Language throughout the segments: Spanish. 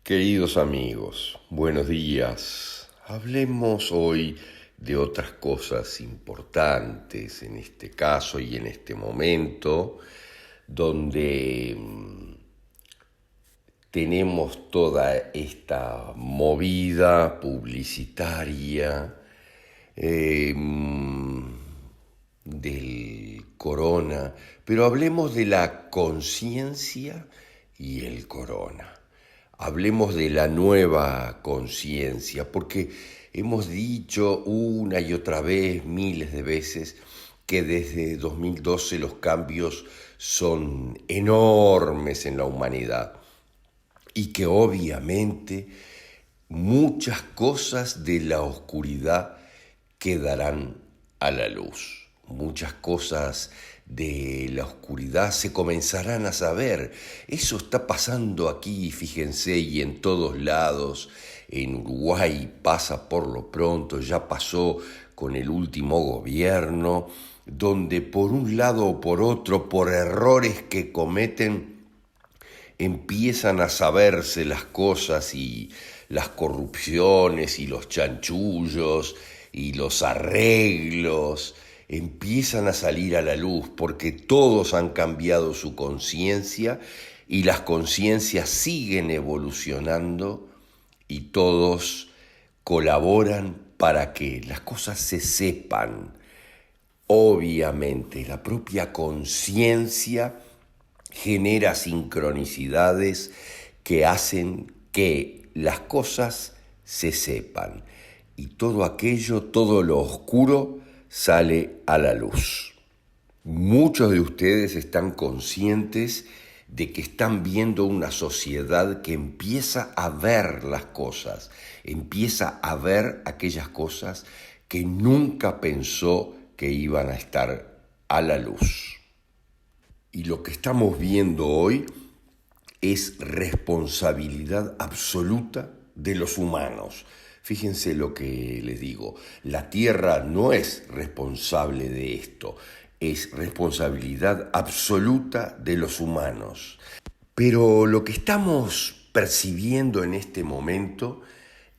Queridos amigos, buenos días. Hablemos hoy de otras cosas importantes en este caso y en este momento, donde tenemos toda esta movida publicitaria del corona, pero hablemos de la conciencia y el corona. Hablemos de la nueva conciencia, porque hemos dicho una y otra vez, miles de veces, que desde 2012 los cambios son enormes en la humanidad y que obviamente muchas cosas de la oscuridad quedarán a la luz. Muchas cosas de la oscuridad se comenzarán a saber. Eso está pasando aquí, fíjense, y en todos lados. En Uruguay pasa por lo pronto, ya pasó con el último gobierno, donde por un lado o por otro, por errores que cometen, empiezan a saberse las cosas y las corrupciones y los chanchullos y los arreglos empiezan a salir a la luz porque todos han cambiado su conciencia y las conciencias siguen evolucionando y todos colaboran para que las cosas se sepan. Obviamente, la propia conciencia genera sincronicidades que hacen que las cosas se sepan y todo aquello, todo lo oscuro sale a la luz. Muchos de ustedes están conscientes de que están viendo una sociedad que empieza a ver las cosas, empieza a ver aquellas cosas que nunca pensó que iban a estar a la luz. Y lo que estamos viendo hoy es responsabilidad absoluta de los humanos. Fíjense lo que les digo, la Tierra no es responsable de esto, es responsabilidad absoluta de los humanos. Pero lo que estamos percibiendo en este momento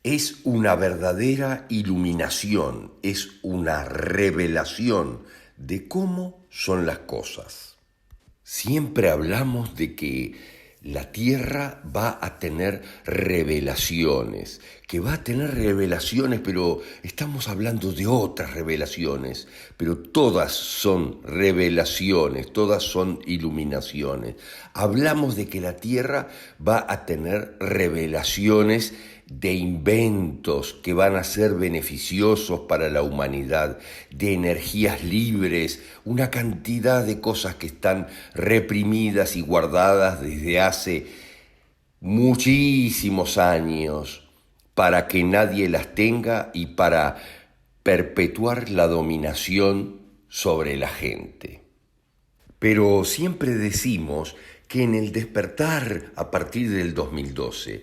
es una verdadera iluminación, es una revelación de cómo son las cosas. Siempre hablamos de que la Tierra va a tener revelaciones, pero estamos hablando de otras revelaciones, pero todas son revelaciones, todas son iluminaciones. Hablamos de que la Tierra va a tener revelaciones de inventos que van a ser beneficiosos para la humanidad, de energías libres, una cantidad de cosas que están reprimidas y guardadas desde hace muchísimos años para que nadie las tenga y para perpetuar la dominación sobre la gente. Pero siempre decimos que en el despertar a partir del 2012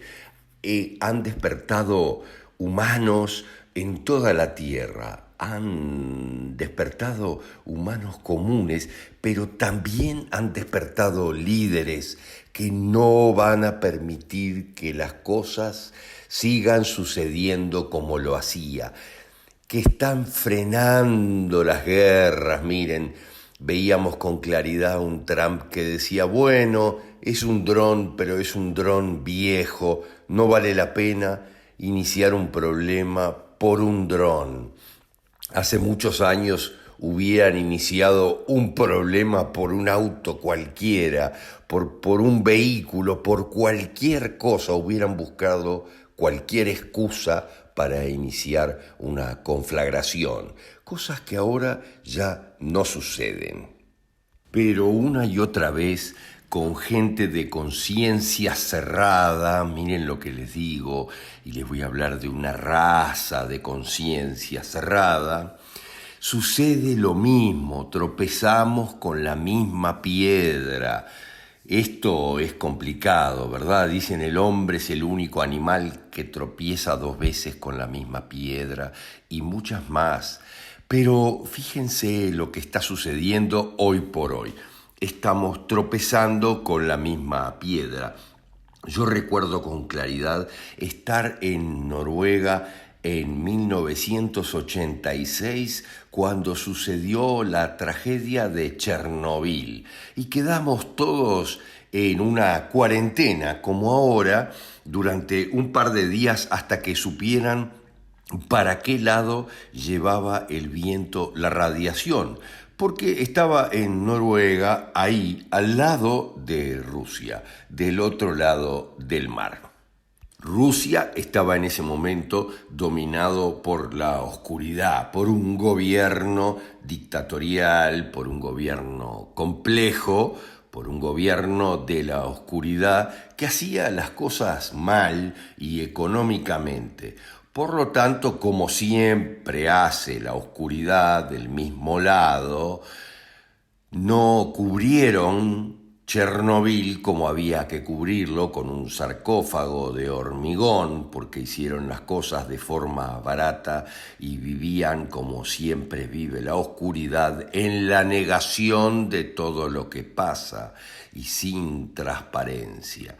han despertado humanos en toda la Tierra, han despertado humanos comunes, pero también han despertado líderes que no van a permitir que las cosas sigan sucediendo como lo hacía, que están frenando las guerras. Miren, veíamos con claridad un Trump que decía, bueno, es un dron, pero es un dron viejo, no vale la pena iniciar un problema por un dron. Hace muchos años hubieran iniciado un problema por un auto cualquiera, por un vehículo, por cualquier cosa, hubieran buscado cualquier excusa para iniciar una conflagración, cosas que ahora ya no suceden. Pero una y otra vez, con gente de conciencia cerrada, miren lo que les digo, y les voy a hablar de una raza de conciencia cerrada, sucede lo mismo, tropezamos con la misma piedra. Esto es complicado, ¿verdad? Dicen el hombre es el único animal que tropieza 2 veces con la misma piedra y muchas más. Pero fíjense lo que está sucediendo hoy por hoy. Estamos tropezando con la misma piedra. Yo recuerdo con claridad estar en Noruega en 1986 cuando sucedió la tragedia de Chernobyl y quedamos todos en una cuarentena como ahora durante un par de días hasta que supieran para qué lado llevaba el viento la radiación, porque estaba en Noruega, ahí, al lado de Rusia, del otro lado del mar. Rusia estaba en ese momento dominado por la oscuridad, por un gobierno dictatorial, por un gobierno complejo, por un gobierno de la oscuridad que hacía las cosas mal y económicamente. Por lo tanto, como siempre hace la oscuridad del mismo lado, no cubrieron Chernobyl como había que cubrirlo con un sarcófago de hormigón, porque hicieron las cosas de forma barata y vivían como siempre vive la oscuridad, en la negación de todo lo que pasa y sin transparencia.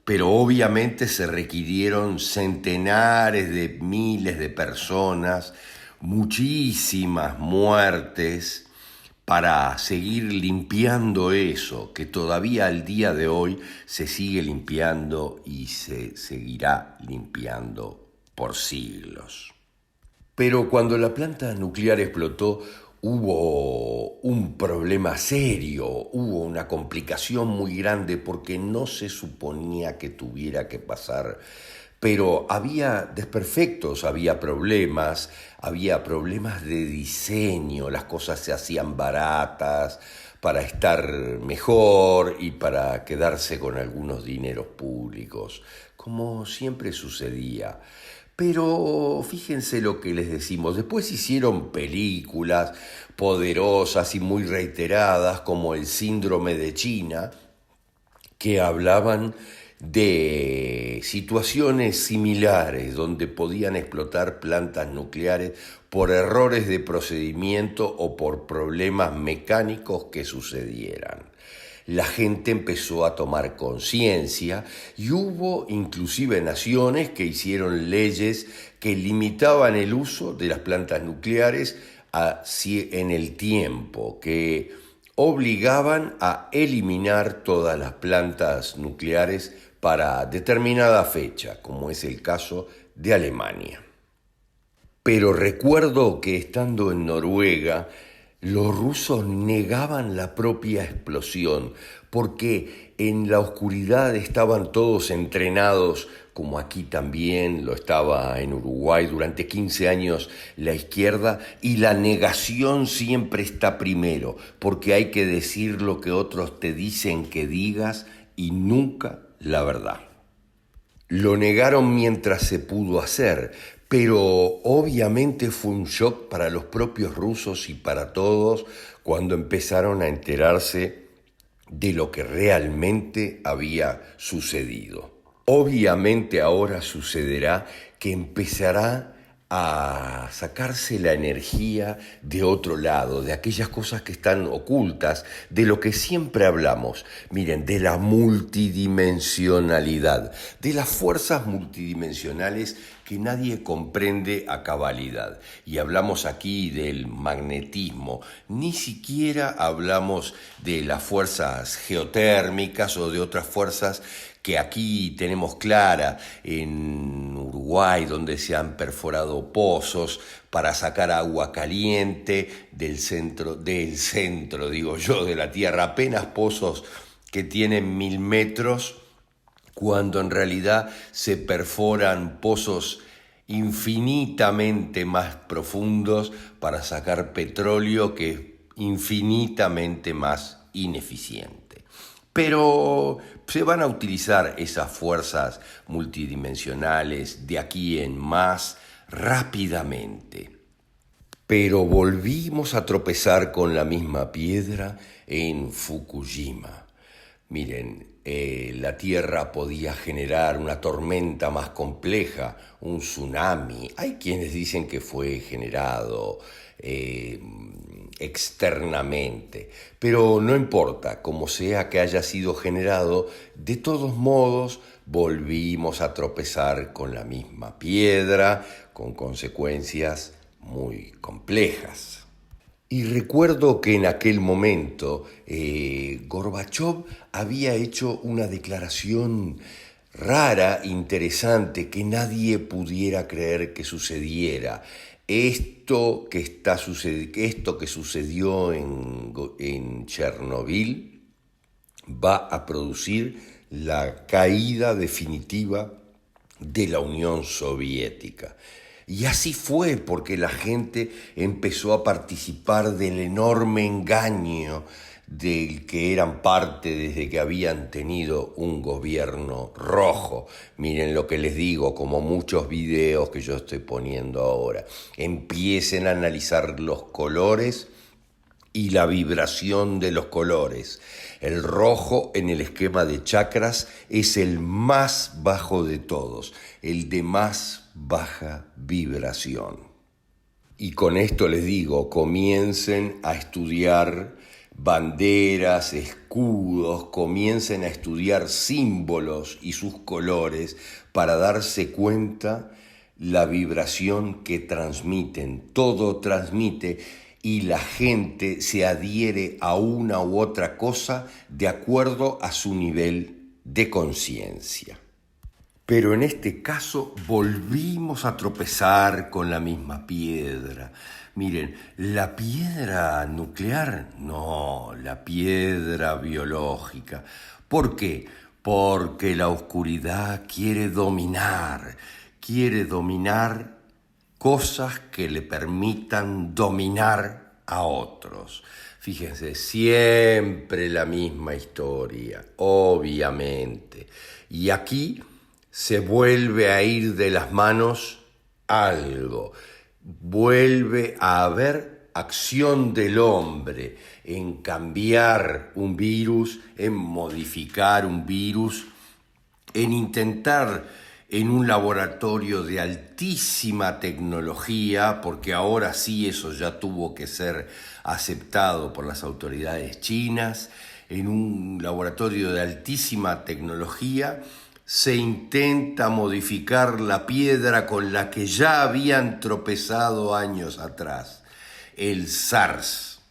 Pero obviamente se requirieron centenares de miles de personas, muchísimas muertes, para seguir limpiando eso, que todavía al día de hoy se sigue limpiando y se seguirá limpiando por siglos. Pero cuando la planta nuclear explotó, hubo un problema serio, hubo una complicación muy grande porque no se suponía que tuviera que pasar. Pero había desperfectos, había problemas de diseño, las cosas se hacían baratas para estar mejor y para quedarse con algunos dineros públicos, como siempre sucedía. Pero fíjense lo que les decimos, después hicieron películas poderosas y muy reiteradas como El síndrome de China, que hablaban de situaciones similares donde podían explotar plantas nucleares por errores de procedimiento o por problemas mecánicos que sucedieran. La gente empezó a tomar conciencia y hubo inclusive naciones que hicieron leyes que limitaban el uso de las plantas nucleares en el tiempo, que obligaban a eliminar todas las plantas nucleares para determinada fecha, como es el caso de Alemania. Pero recuerdo que estando en Noruega, los rusos negaban la propia explosión, porque en la oscuridad estaban todos entrenados, como aquí también lo estaba en Uruguay durante 15 años la izquierda, y la negación siempre está primero, porque hay que decir lo que otros te dicen que digas y nunca la verdad. Lo negaron mientras se pudo hacer, pero obviamente fue un shock para los propios rusos y para todos cuando empezaron a enterarse de lo que realmente había sucedido. Obviamente ahora sucederá que empezará a sacarse la energía de otro lado, de aquellas cosas que están ocultas, de lo que siempre hablamos, miren, de la multidimensionalidad, de las fuerzas multidimensionales que nadie comprende a cabalidad. Y hablamos aquí del magnetismo, ni siquiera hablamos de las fuerzas geotérmicas o de otras fuerzas que aquí tenemos clara en Uruguay, donde se han perforado pozos para sacar agua caliente del centro, digo yo, de la tierra, apenas pozos que tienen 1000 metros, cuando en realidad se perforan pozos infinitamente más profundos para sacar petróleo que es infinitamente más ineficiente. Pero se van a utilizar esas fuerzas multidimensionales de aquí en más rápidamente. Pero volvimos a tropezar con la misma piedra en Fukushima. Miren, la Tierra podía generar una tormenta más compleja, un tsunami. Hay quienes dicen que fue generado externamente, pero no importa, como sea que haya sido generado, de todos modos volvimos a tropezar con la misma piedra, con consecuencias muy complejas. Y recuerdo que en aquel momento Gorbachov había hecho una declaración rara, interesante, que nadie pudiera creer que sucediera. Esto que sucedió en Chernobyl va a producir la caída definitiva de la Unión Soviética. Y así fue, porque la gente empezó a participar del enorme engaño del que eran parte desde que habían tenido un gobierno rojo. Miren lo que les digo, como muchos videos que yo estoy poniendo ahora. Empiecen a analizar los colores y la vibración de los colores. El rojo en el esquema de chakras es el más bajo de todos, el de más baja vibración. Y con esto les digo, comiencen a estudiar banderas, escudos, comiencen a estudiar símbolos y sus colores para darse cuenta la vibración que transmiten. Todo transmite y la gente se adhiere a una u otra cosa de acuerdo a su nivel de conciencia. Pero en este caso volvimos a tropezar con la misma piedra. Miren, la piedra nuclear, no, la piedra biológica. ¿Por qué? Porque la oscuridad quiere dominar cosas que le permitan dominar a otros. Fíjense, siempre la misma historia, obviamente. Y aquí se vuelve a ir de las manos algo. Vuelve a haber acción del hombre en cambiar un virus, en modificar un virus, en intentar en un laboratorio de altísima tecnología, porque ahora sí eso ya tuvo que ser aceptado por las autoridades chinas, en un laboratorio de altísima tecnología se intenta modificar la piedra con la que ya habían tropezado años atrás, el SARS.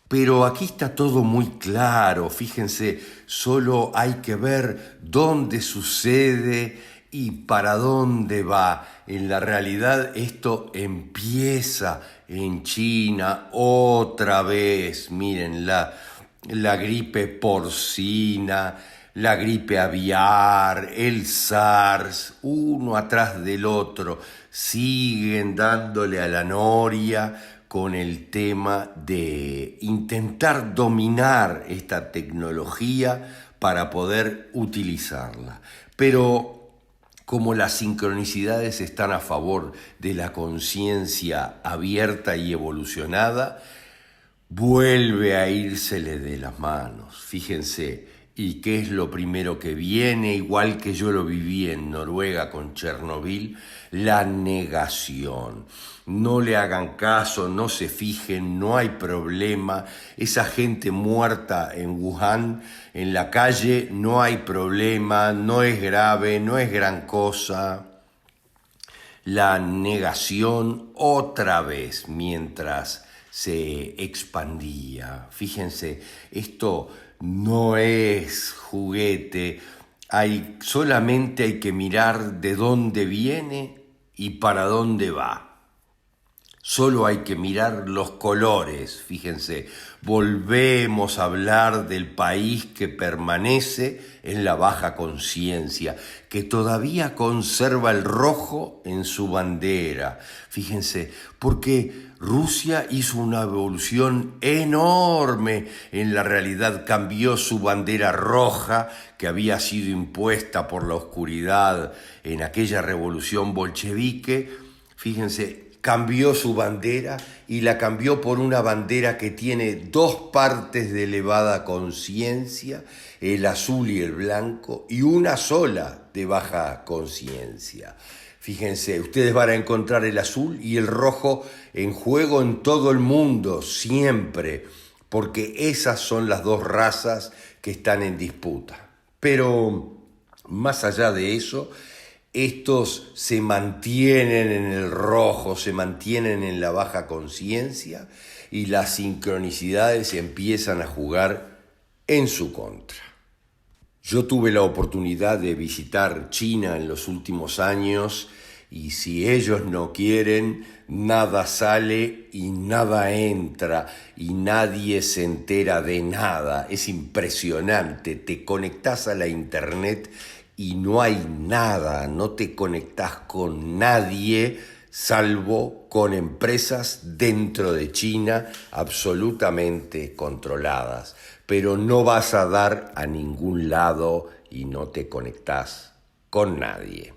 Pero aquí está todo muy claro, fíjense, solo hay que ver dónde sucede y para dónde va. En la realidad esto empieza en China otra vez. Miren, la gripe porcina, la gripe aviar, el SARS, uno atrás del otro, siguen dándole a la noria con el tema de intentar dominar esta tecnología para poder utilizarla. Pero como las sincronicidades están a favor de la conciencia abierta y evolucionada, vuelve a írsele de las manos. Fíjense, ¿y qué es lo primero que viene? Igual que yo lo viví en Noruega con Chernobyl, la negación. No le hagan caso, no se fijen, no hay problema. Esa gente muerta en Wuhan, en la calle, no hay problema, no es grave, no es gran cosa. La negación otra vez mientras se expandía. Fíjense, esto no es juguete, solamente hay que mirar de dónde viene y para dónde va. Solo hay que mirar los colores, fíjense, volvemos a hablar del país que permanece en la baja conciencia, que todavía conserva el rojo en su bandera. Fíjense, porque Rusia hizo una evolución enorme en la realidad, cambió su bandera roja que había sido impuesta por la oscuridad en aquella revolución bolchevique. Fíjense, cambió su bandera y la cambió por una bandera que tiene dos partes de elevada conciencia, el azul y el blanco, y una sola de baja conciencia. Fíjense, ustedes van a encontrar el azul y el rojo en juego en todo el mundo, siempre, porque esas son las dos razas que están en disputa. Pero Más allá de eso, estos se mantienen en el rojo, se mantienen en la baja conciencia y las sincronicidades empiezan a jugar en su contra. Yo tuve la oportunidad de visitar China en los últimos años y si ellos no quieren, nada sale y nada entra y nadie se entera de nada. Es impresionante, te conectás a la internet y no hay nada, no te conectás con nadie salvo con empresas dentro de China absolutamente controladas. Pero no vas a dar a ningún lado y no te conectás con nadie.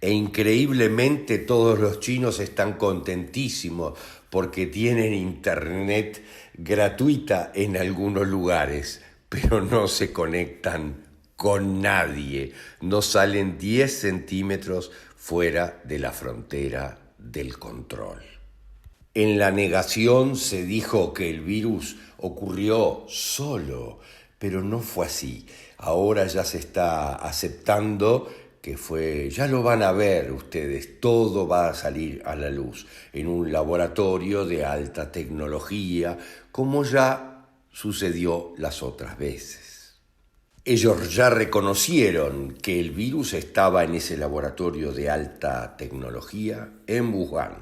E increíblemente todos los chinos están contentísimos porque tienen internet gratuita en algunos lugares, pero no se conectan con nadie, no salen 10 centímetros fuera de la frontera del control. En la negación se dijo que el virus ocurrió solo, pero no fue así. Ahora ya se está aceptando que fue, ya lo van a ver ustedes, todo va a salir a la luz en un laboratorio de alta tecnología, como ya sucedió las otras veces. Ellos ya reconocieron que el virus estaba en ese laboratorio de alta tecnología en Wuhan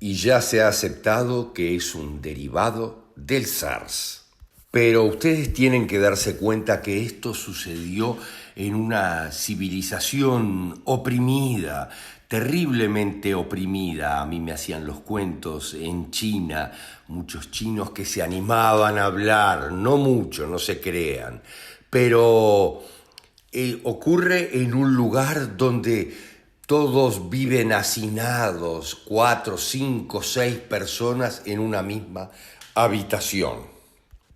y ya se ha aceptado que es un derivado del SARS. Pero ustedes tienen que darse cuenta que esto sucedió en una civilización oprimida, terriblemente oprimida. A mí me hacían los cuentos en China, muchos chinos que se animaban a hablar, no mucho, no se crean, pero ocurre en un lugar donde todos viven hacinados, 4, 5, 6 personas en una misma habitación,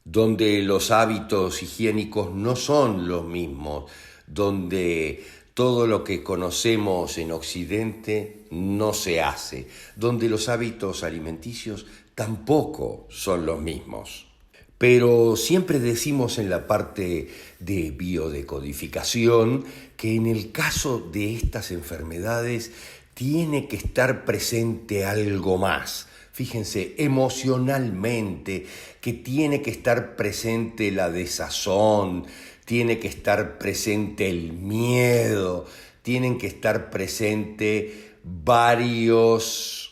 donde los hábitos higiénicos no son los mismos, donde todo lo que conocemos en Occidente no se hace, donde los hábitos alimenticios tampoco son los mismos. Pero siempre decimos en la parte de biodecodificación que en el caso de estas enfermedades tiene que estar presente algo más. Fíjense, emocionalmente, que tiene que estar presente la desazón, tiene que estar presente el miedo, tienen que estar presente varios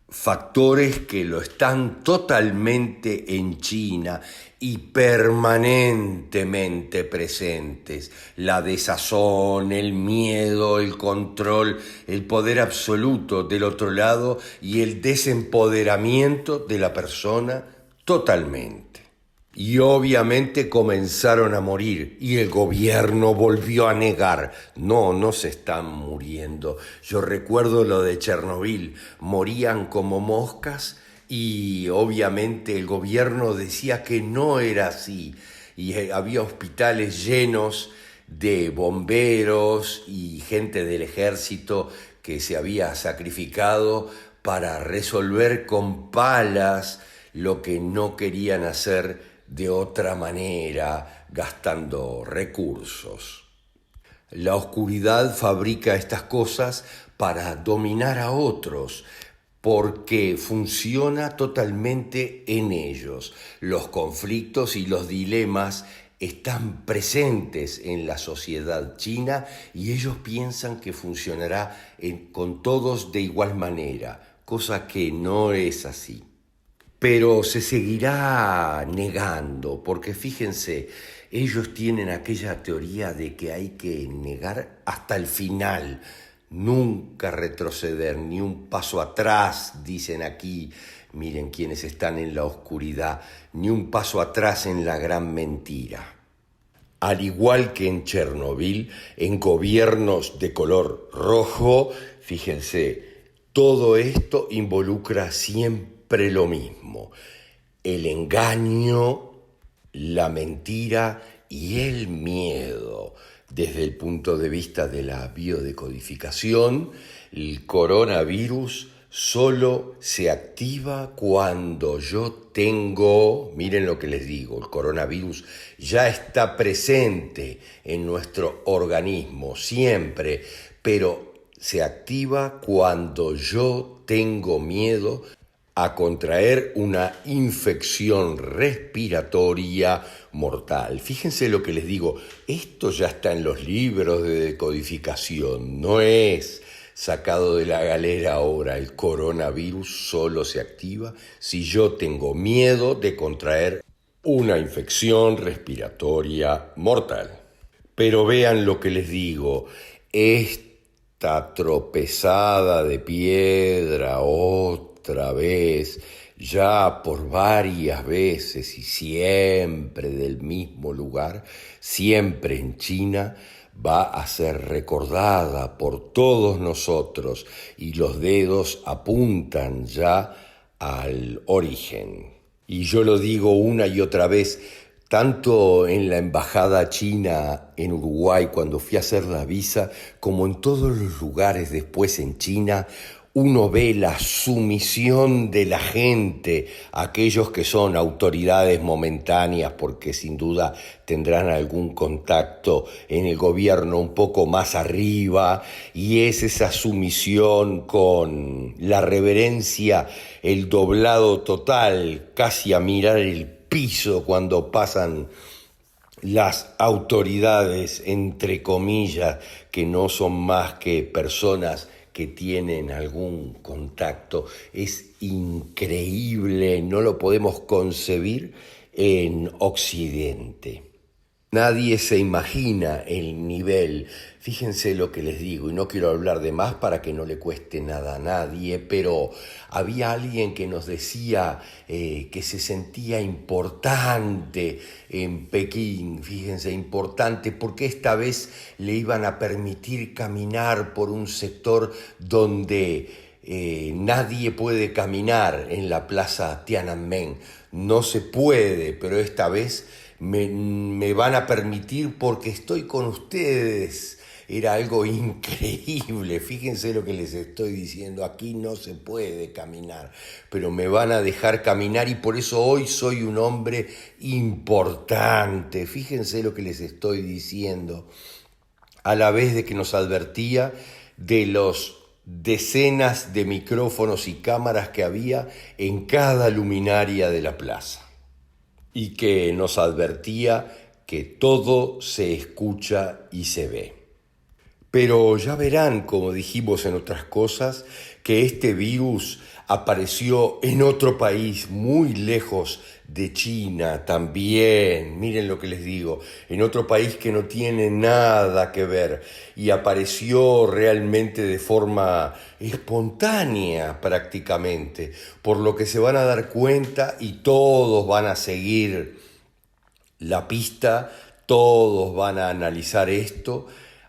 factores que lo están totalmente en China y permanentemente presentes. La desazón, el miedo, el control, el poder absoluto del otro lado y el desempoderamiento de la persona totalmente. Y obviamente comenzaron a morir y el gobierno volvió a negar. No se están muriendo. Yo recuerdo lo de Chernobyl, morían como moscas y obviamente el gobierno decía que no era así. Y había hospitales llenos de bomberos y gente del ejército que se había sacrificado para resolver con palas lo que no querían hacer de otra manera, gastando recursos. La oscuridad fabrica estas cosas para dominar a otros, porque funciona totalmente en ellos. Los conflictos y los dilemas están presentes en la sociedad china y ellos piensan que funcionará con todos de igual manera, cosa que no es así. Pero se seguirá negando, porque fíjense, ellos tienen aquella teoría de que hay que negar hasta el final, nunca retroceder, ni un paso atrás, dicen aquí, miren quienes están en la oscuridad, ni un paso atrás en la gran mentira. Al igual que en Chernobyl, en gobiernos de color rojo, fíjense, todo esto involucra siempre lo mismo, el engaño, la mentira y el miedo. Desde el punto de vista de la biodecodificación, el coronavirus solo se activa cuando yo tengo, miren lo que les digo, el coronavirus ya está presente en nuestro organismo siempre, pero se activa cuando yo tengo miedo a contraer una infección respiratoria mortal. Fíjense lo que les digo, esto ya está en los libros de decodificación, no es sacado de la galera ahora. El coronavirus solo se activa si yo tengo miedo de contraer una infección respiratoria mortal. Pero vean lo que les digo, esta tropezada de piedra otra vez, ya por varias veces y siempre del mismo lugar, siempre en China, va a ser recordada por todos nosotros y los dedos apuntan ya al origen. Y yo lo digo una y otra vez, tanto en la embajada china en Uruguay cuando fui a hacer la visa, como en todos los lugares después en China, uno ve la sumisión de la gente, aquellos que son autoridades momentáneas, porque sin duda tendrán algún contacto en el gobierno un poco más arriba, y es esa sumisión con la reverencia, el doblado total, casi a mirar el piso cuando pasan las autoridades, entre comillas, que no son más que personas que tienen algún contacto. Es increíble, no lo podemos concebir en Occidente. Nadie se imagina el nivel. Fíjense lo que les digo, y no quiero hablar de más para que no le cueste nada a nadie, pero había alguien que nos decía que se sentía importante en Pekín, fíjense, importante, porque esta vez le iban a permitir caminar por un sector donde nadie puede caminar en la plaza Tiananmen. No se puede, pero esta vez me van a permitir porque estoy con ustedes. Era algo increíble, fíjense lo que les estoy diciendo, aquí no se puede caminar, pero me van a dejar caminar y por eso hoy soy un hombre importante, fíjense lo que les estoy diciendo, a la vez de que nos advertía de los decenas de micrófonos y cámaras que había en cada luminaria de la plaza. Y que nos advertía que todo se escucha y se ve. Pero ya verán, como dijimos en otras cosas, que este virus apareció en otro país muy lejos de China también, miren lo que les digo, en otro país que no tiene nada que ver y apareció realmente de forma espontánea prácticamente, por lo que se van a dar cuenta y todos van a seguir la pista, todos van a analizar esto.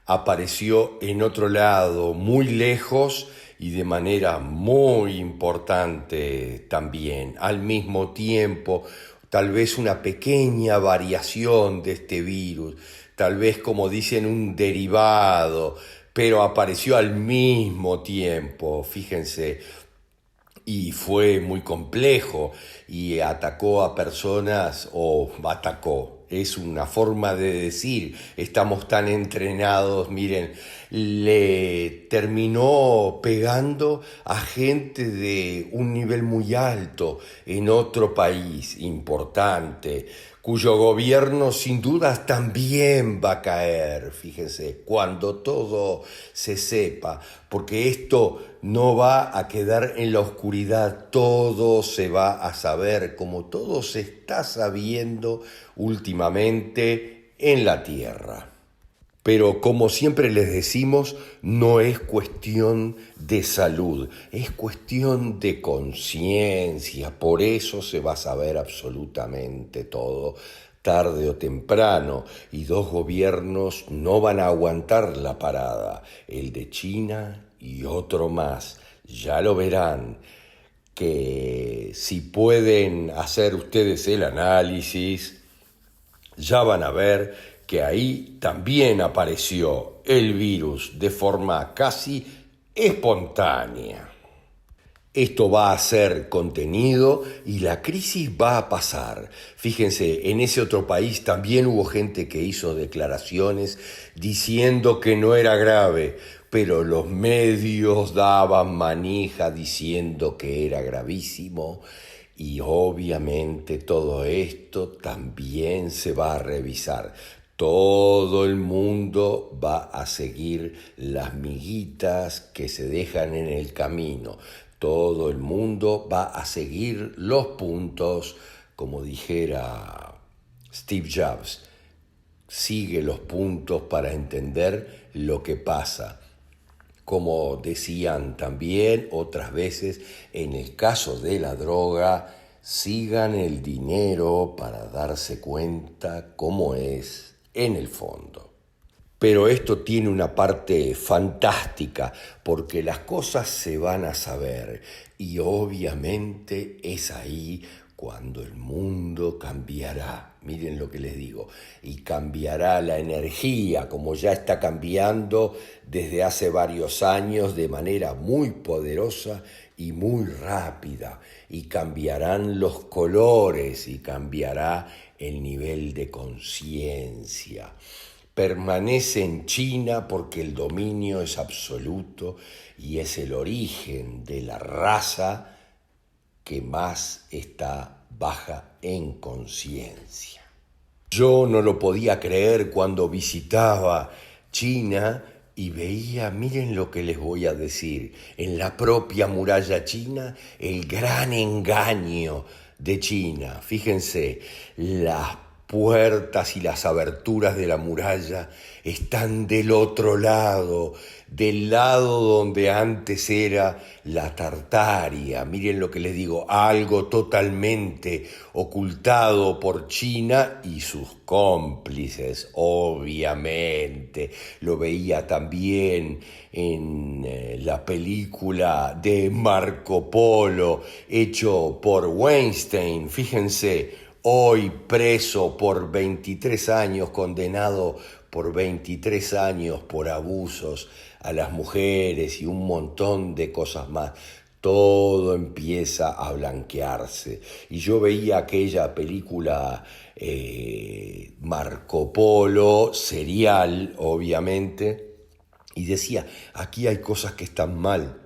Apareció en otro lado, muy lejos y de manera muy importante también. Al mismo tiempo, tal vez una pequeña variación de este virus, tal vez como dicen un derivado, pero apareció al mismo tiempo, fíjense, y fue muy complejo y atacó a personas, es una forma de decir, estamos tan entrenados, miren, le terminó pegando a gente de un nivel muy alto en otro país importante, cuyo gobierno sin dudas también va a caer, fíjense, cuando todo se sepa, porque esto no va a quedar en la oscuridad, todo se va a saber, como todo se está sabiendo últimamente en la Tierra. Pero como siempre les decimos, no es cuestión de salud, es cuestión de conciencia, por eso se va a saber absolutamente todo, tarde o temprano, y dos gobiernos no van a aguantar la parada, el de China y otro más, ya lo verán, que si pueden hacer ustedes el análisis, ya van a ver que ahí también apareció el virus de forma casi espontánea. Esto va a ser contenido y la crisis va a pasar. Fíjense, en ese otro país también hubo gente que hizo declaraciones diciendo que no era grave, pero los medios daban manija diciendo que era gravísimo. Y obviamente todo esto también se va a revisar. Todo el mundo va a seguir las miguitas que se dejan en el camino. Todo el mundo va a seguir los puntos, como dijera Steve Jobs. Sigue los puntos para entender lo que pasa. Como decían también otras veces, en el caso de la droga, sigan el dinero para darse cuenta cómo es en el fondo. Pero esto tiene una parte fantástica, porque las cosas se van a saber y obviamente es ahí cuando el mundo cambiará. Miren lo que les digo, y cambiará la energía, como ya está cambiando desde hace varios años de manera muy poderosa y muy rápida, y cambiarán los colores y cambiará el nivel de conciencia. Permanece en China porque el dominio es absoluto y es el origen de la raza que más está baja en conciencia. Yo no lo podía creer cuando visitaba China y veía, miren lo que les voy a decir, en la propia muralla china, el gran engaño de China. Fíjense, las puertas y las aberturas de la muralla están del otro lado, del lado donde antes era la Tartaria. Miren lo que les digo, algo totalmente ocultado por China y sus cómplices, obviamente. Lo veía también en la película de Marco Polo, hecho por Weinstein. Fíjense, hoy preso por 23 años, condenado por 23 años por abusos a las mujeres y un montón de cosas más. Todo empieza a blanquearse. Y yo veía aquella película Marco Polo, serial, obviamente, y decía, aquí hay cosas que están mal.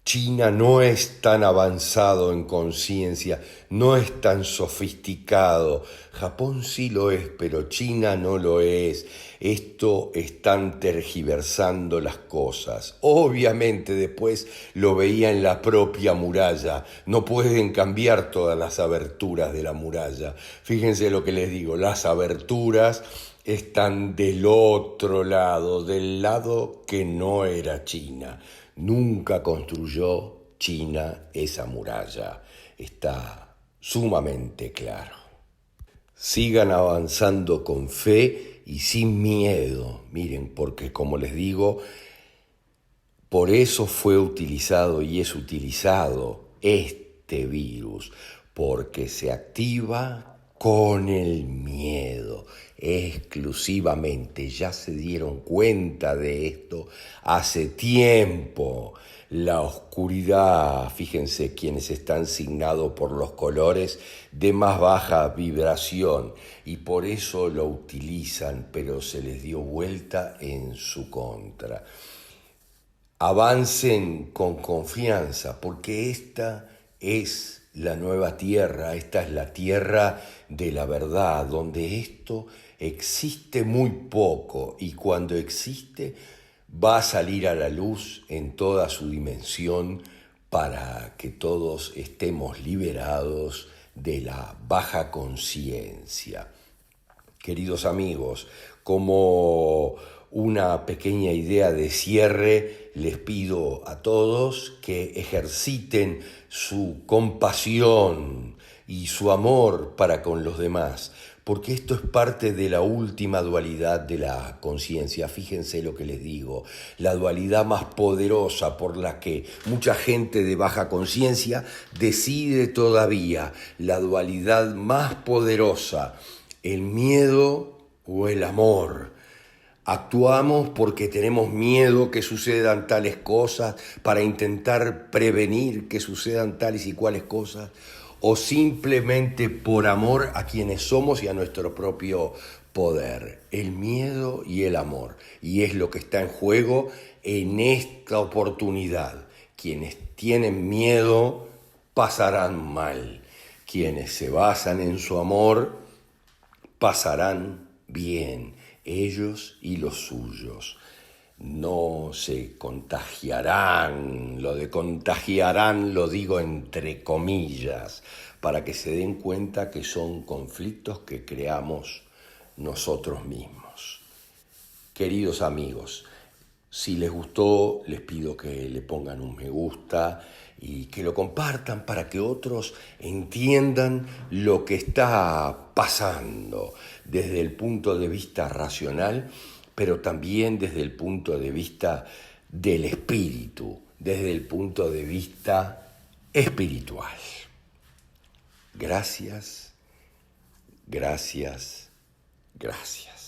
China no es tan avanzado en conciencia, no es tan sofisticado. Japón sí lo es, pero China no lo es. Esto están tergiversando las cosas. Obviamente después lo veía en la propia muralla. No pueden cambiar todas las aberturas de la muralla. Fíjense lo que les digo, las aberturas están del otro lado, del lado que no era China. Nunca construyó China esa muralla. Está sumamente claro. Sigan avanzando con fe y sin miedo. Miren, porque como les digo, por eso fue utilizado y es utilizado este virus, porque se activa con el miedo, exclusivamente. Ya se dieron cuenta de esto hace tiempo. La oscuridad, fíjense, quienes están signados por los colores de más baja vibración, y por eso lo utilizan, pero se les dio vuelta en su contra. Avancen con confianza, porque esta es la nueva tierra, esta es la tierra de la verdad, donde esto existe muy poco y cuando existe va a salir a la luz en toda su dimensión para que todos estemos liberados de la baja conciencia. Queridos amigos, como una pequeña idea de cierre, les pido a todos que ejerciten su compasión y su amor para con los demás, porque esto es parte de la última dualidad de la conciencia. Fíjense lo que les digo, la dualidad más poderosa por la que mucha gente de baja conciencia decide todavía, la dualidad más poderosa, el miedo o el amor. Actuamos porque tenemos miedo que sucedan tales cosas para intentar prevenir que sucedan tales y cuales cosas, o simplemente por amor a quienes somos y a nuestro propio poder. El miedo y el amor. Y es lo que está en juego en esta oportunidad. Quienes tienen miedo pasarán mal. Quienes se basan en su amor pasarán bien, ellos y los suyos. No se contagiarán, lo de contagiarán lo digo entre comillas, para que se den cuenta que son conflictos que creamos nosotros mismos. Queridos amigos, si les gustó, les pido que le pongan un me gusta y que lo compartan para que otros entiendan lo que está pasando desde el punto de vista racional, pero también desde el punto de vista del espíritu, desde el punto de vista espiritual. Gracias, gracias, gracias.